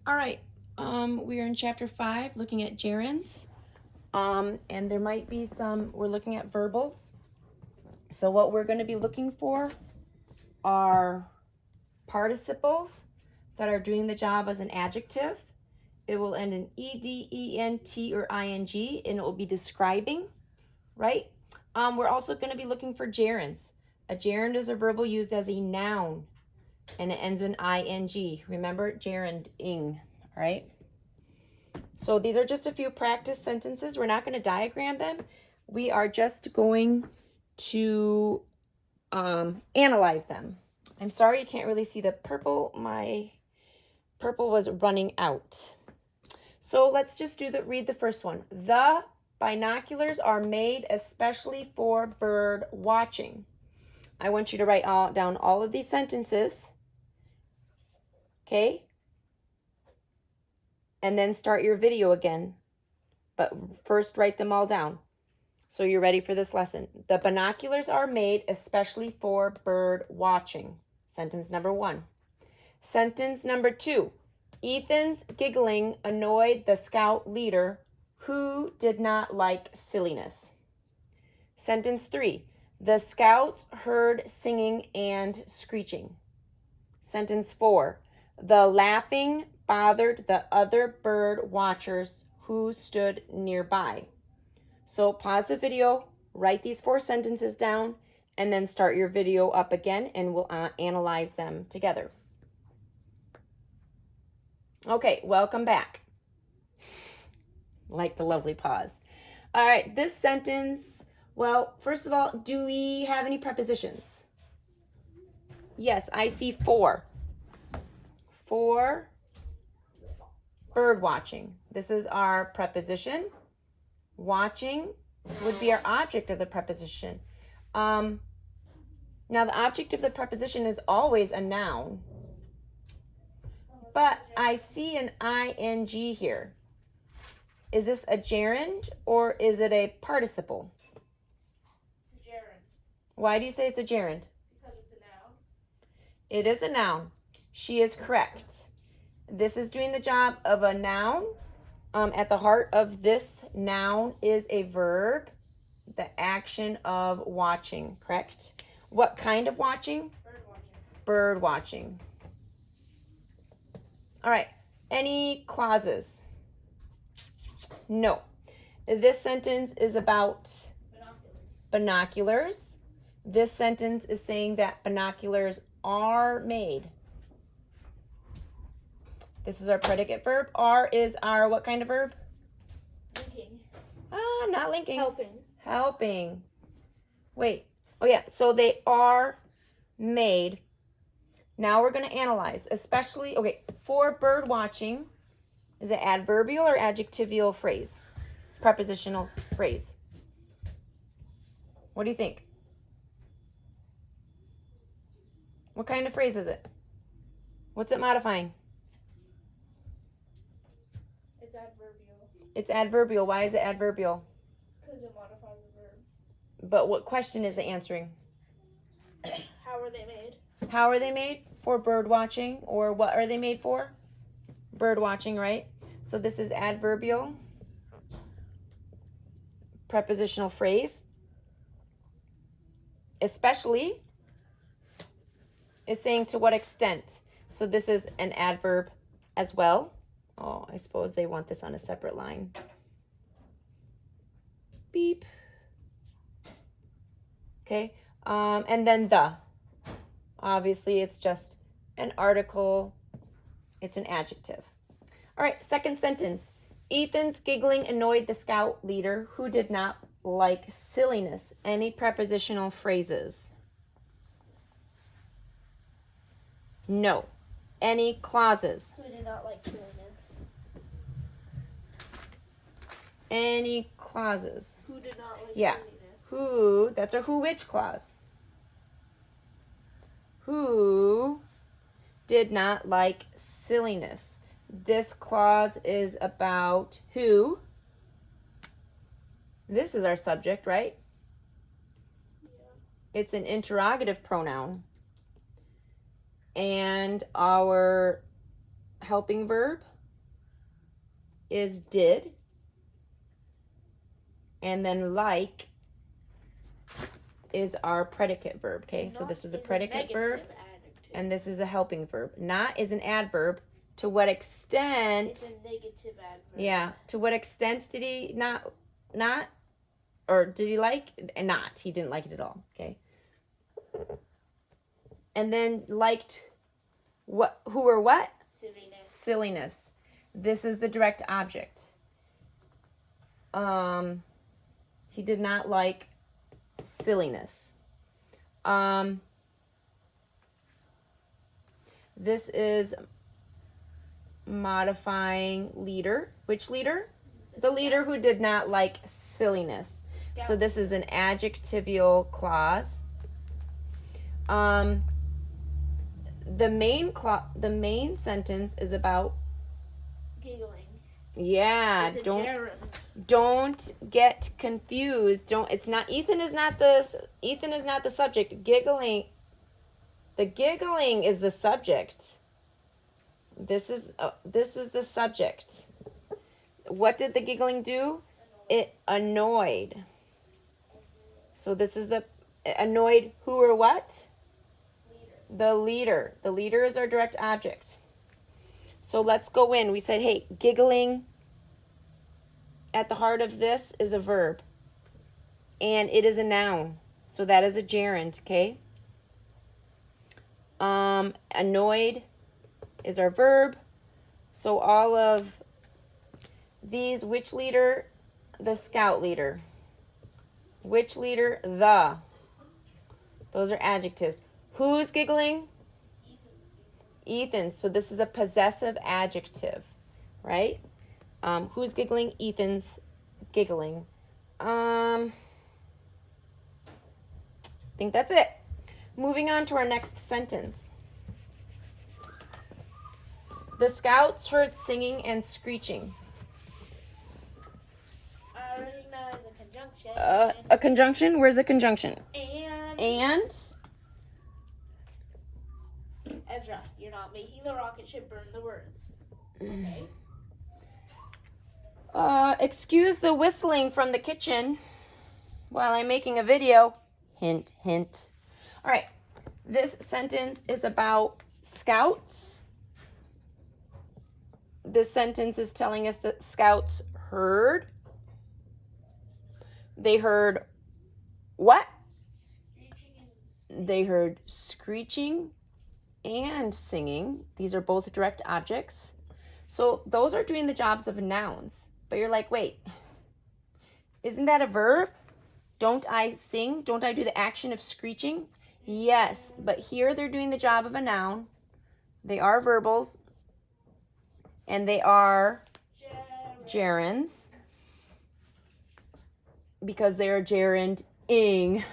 All right, we are in chapter 5 looking at gerunds. And there might be we're looking at verbals. So what we're going to be looking for are participles that are doing the job as an adjective. It will end in ed, ent, or ing, and it will be describing, right? We're also going to be looking for gerunds. A gerund is a verbal used as a noun, and it ends in ing. Remember, gerunding, right? So these are just a few practice sentences. We're not going to diagram them. We are just going to analyze them. I'm sorry you can't really see the purple. My purple was running out. So let's just read the first one. The binoculars are made especially for bird watching. I want you to write down all of these sentences. Okay? And then start your video again. But first write them all down. So you're ready for this lesson. The binoculars are made especially for bird watching. Sentence number 1. Sentence number 2. Ethan's giggling annoyed the scout leader, who did not like silliness. Sentence 3. The scouts heard singing and screeching. Sentence 4. The laughing bothered the other bird watchers who stood nearby. So pause the video, write these 4 sentences down, and then start your video up again, and we'll analyze them together. Okay, welcome back. Like the lovely pause. All right, this sentence, well, first of all, do we have any prepositions? Yes, I see 4. 4 bird watching. This is our preposition. Watching would be our object of the preposition. Now, the object of the preposition is always a noun. But I see an ing here. Is this a gerund or is it a participle? Gerund. Why do you say it's a gerund? Because it's a noun. It is a noun. She is correct. This is doing the job of a noun. At the heart of this noun is a verb, the action of watching, correct? What kind of watching? Bird watching. Bird watching. All right, any clauses? No. This sentence is about binoculars. This sentence is saying that binoculars are made. This is our predicate verb. Are is our what kind of verb? Linking. Not linking. Helping. Helping. Wait. Oh, yeah. So they are made. Now we're going to analyze, especially, okay, for bird watching, is it adverbial or adjectival phrase? Prepositional phrase. What do you think? What kind of phrase is it? What's it modifying? It's adverbial. It's adverbial. Why is it adverbial? Because it modifies the verb. But what question is it answering? How are they made? How are they made? For bird watching, or what are they made for? Bird watching, right? So this is adverbial. Prepositional phrase. Especially is saying to what extent. So this is an adverb as well. Oh, I suppose they want this on a separate line. Beep. Okay, and then the. Obviously, it's just an article. It's an adjective. All right, second sentence. Ethan's giggling annoyed the scout leader, who did not like silliness. Any prepositional phrases? No. Any clauses? Who did not like silliness? Any clauses? Who did not like Yeah. silliness? Who, that's a who which clause. Who did not like silliness. This clause is about who. This is our subject, right? Yeah. It's an interrogative pronoun. And our helping verb is did. And then like is our predicate verb, okay? So this is a predicate verb, and this is a helping verb. Not is an adverb. To what extent? It's a negative adverb. Yeah. To what extent did he not, or did he like? And not. He didn't like it at all, okay? And then liked what? Who or what? Silliness. Silliness. This is the direct object. He did not like silliness. This is modifying leader. Which leader? The leader who did not like silliness. So this is an adjectival clause. The main sentence is about Giggling. Yeah, It's a don't gerund. don't get confused. Ethan is not the subject. The giggling is the subject. This is the subject. What did the giggling do? It annoyed. So this is the annoyed who or what? The leader. The leader is our direct object. So let's go in. We said, hey, giggling at the heart of this is a verb. And it is a noun. So that is a gerund, okay? Annoyed is our verb. So all of these, which leader? The scout leader. Which leader? The. Those are adjectives. Who's giggling? Ethan. So this is a possessive adjective, right? Who's giggling? Ethan's giggling. I think that's it. Moving on to our next sentence. The scouts heard singing and screeching. I recognize a conjunction. A conjunction? Where's the conjunction? And And Ezra, you're not making the rocket ship burn the words. Okay. Excuse the whistling from the kitchen while I'm making a video. Hint, hint. All right. This sentence is about scouts. This sentence is telling us that scouts heard. They heard what? They heard screeching and singing. These are both direct objects. So those are doing the jobs of nouns. But you're like, wait, isn't that a verb? Don't I sing? Don't I do the action of screeching? Yes, but here they're doing the job of a noun. They are verbals. And they are gerunds. Because they are gerund-ing.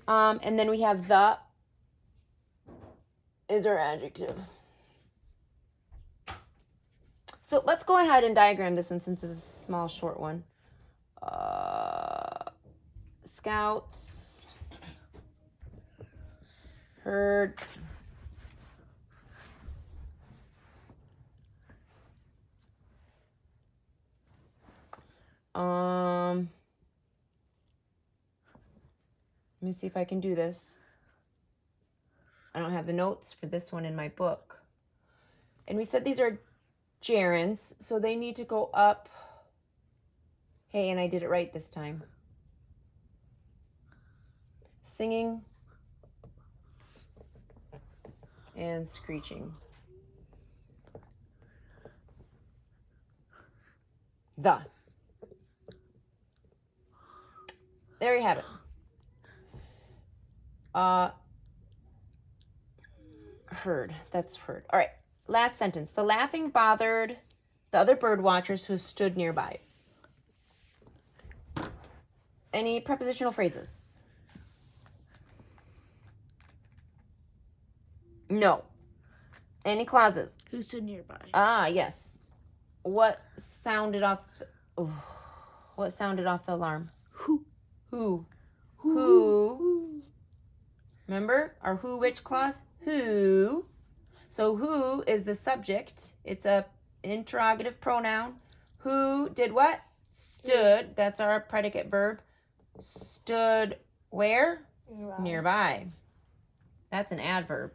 And then we have the is our adjective. So let's go ahead and diagram this one since it's a small, short one. Scouts heard let me see if I can do this. I don't have the notes for this one in my book. And we said these are gerunds, so they need to go up. Hey, and I did it right this time. Singing and screeching. The. There you have it. Heard. That's heard. All right. Last sentence. The laughing bothered the other bird watchers who stood nearby. Any prepositional phrases? No. Any clauses? Who stood nearby? Ah, yes. What sounded off the alarm? Who? Who? Who? Remember our who which clause? Who. So who is the subject? It's a interrogative pronoun. Who did what? Stood. That's our predicate verb. Stood where? Nearby. That's an adverb.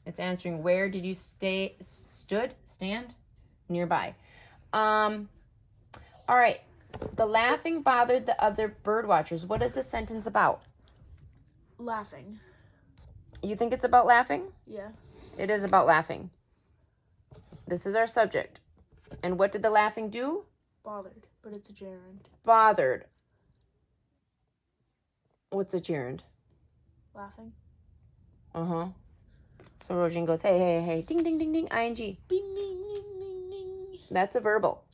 It's answering where did you stand? Nearby. All right. The laughing bothered the other bird watchers. What is the sentence about? Laughing. You think it's about laughing? Yeah. It is about laughing. This is our subject. And what did the laughing do? Bothered, but it's a gerund. Bothered. What's a gerund? Laughing. Uh-huh. So Rosine goes, hey, hey, hey, ding, ding, ding, ding, ing. Bing, ding, ding, ding, ding. That's a verbal.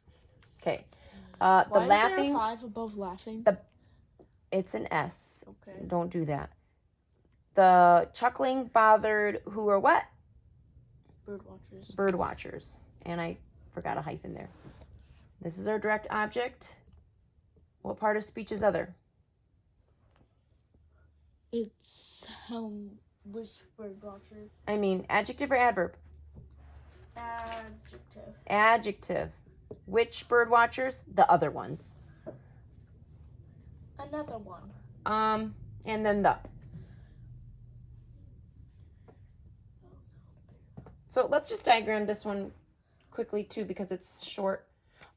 Okay. Why The laughing. Is there a 5 above laughing? It's an S. Okay. Don't do that. The chuckling bothered who or what? Bird watchers. Bird watchers. And I forgot a hyphen there. This is our direct object. What part of speech is other? It's which bird watcher? I mean, adjective or adverb? Adjective. Adjective. Which bird watchers? The other ones. Another one. And then the. So let's just diagram this one quickly too because it's short.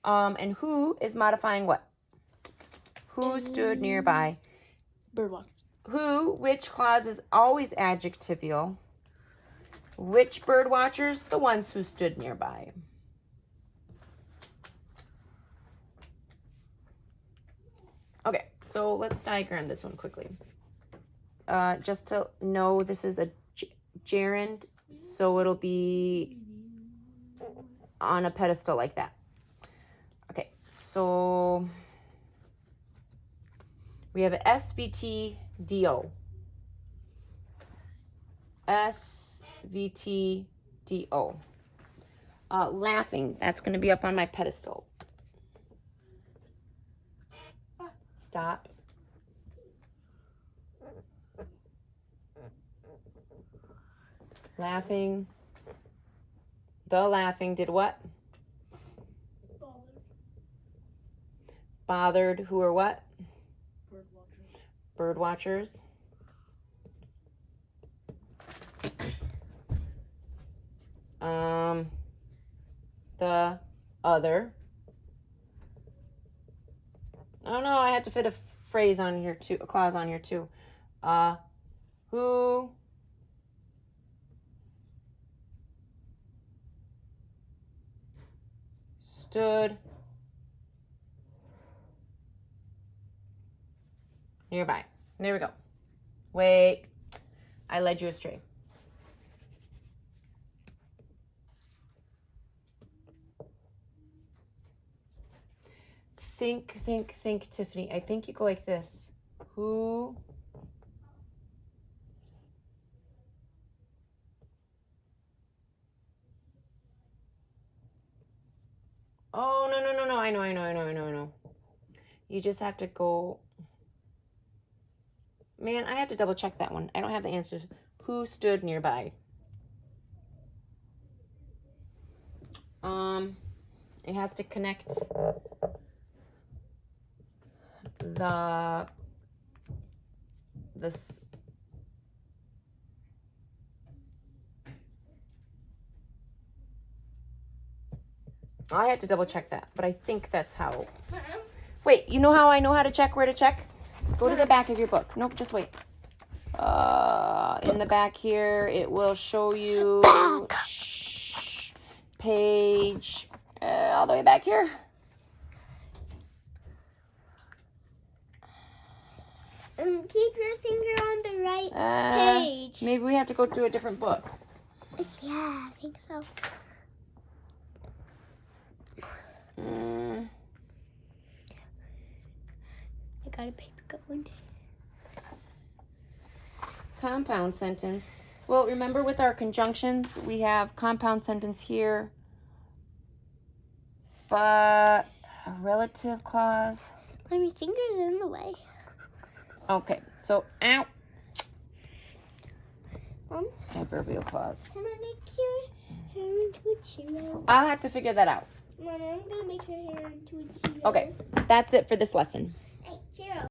And who is modifying what? Who stood nearby? Bird watcher. Who, which clause is always adjectival. Which bird watchers? The ones who stood nearby. Okay, so let's diagram this one quickly. Just to know, this is a gerund, so it'll be on a pedestal like that. Okay, so we have a SVT-DO. SVT-DO. Laughing, that's going to be up on my pedestal. Stop. Laughing. The laughing did what? Bothered who or what? Bird watchers. Bird watchers. The other. Oh no, I had to fit a phrase on here too, a clause on here too. Who stood nearby. There we go. Wait, I led you astray. Think, Tiffany. I think you go like this. Who Oh, no. I know. You just have to go. Man, I have to double check that one. I don't have the answers. Who stood nearby? It has to connect this. I have to double check that, but I think that's how. Wait, you know how I know how to check where to check? Go to the back of your book. Nope, just wait. In the back here, it will show you page all the way back here. Keep your finger on the right page. Maybe we have to go to a different book. Yeah, I think so. I got a paper cut one day. Compound sentence. Well, remember with our conjunctions, we have compound sentence here, but a relative clause. My finger's in the way. Okay, so ow. Mom, Adverbial clause. can I make your hair into a Chiro. I'll have to figure that out. Mama, I'm gonna make her hair into a Chiro. Okay, that's it for this lesson.